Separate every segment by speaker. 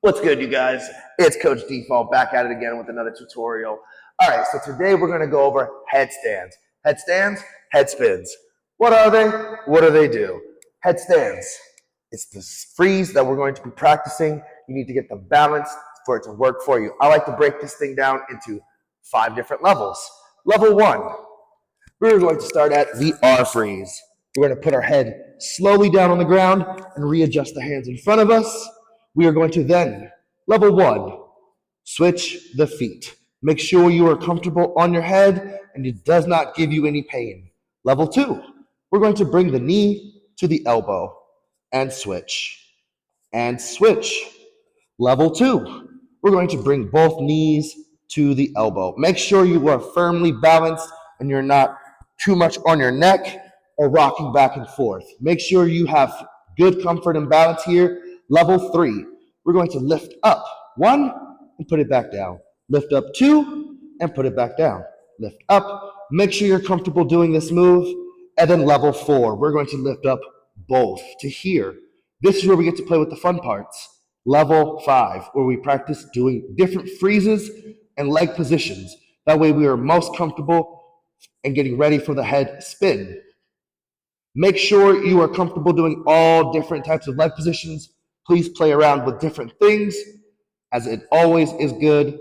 Speaker 1: What's good, you guys? It's Coach Default back at it again with another tutorial. All right, so today we're going to go over headstands. Headstands, head spins. What are they? What do they do? Headstands. It's the freeze that we're going to be practicing. You need to get the balance for it to work for you. I like to break this thing down into 5 different levels. Level 1, we're going to start at the R freeze. We're going to put our head slowly down on the ground and readjust the hands in front of us. We are going to then, level 1, switch the feet. Make sure you are comfortable on your head and it does not give you any pain. Level 2, we're going to bring the knee to the elbow and switch. And switch. Level 2, we're going to bring both knees to the elbow. Make sure you are firmly balanced and you're not too much on your neck or rocking back and forth. Make sure you have good comfort and balance here. Level 3, we're going to lift up 1 and put it back down. Lift up 2 and put it back down. Lift up. Make sure you're comfortable doing this move. And then level 4, we're going to lift up both to here. This is where we get to play with the fun parts. Level 5, where we practice doing different freezes and leg positions. That way we are most comfortable and getting ready for the head spin. Make sure you are comfortable doing all different types of leg positions. Please play around with different things, as it always is good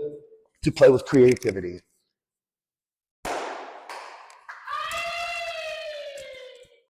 Speaker 1: to play with creativity.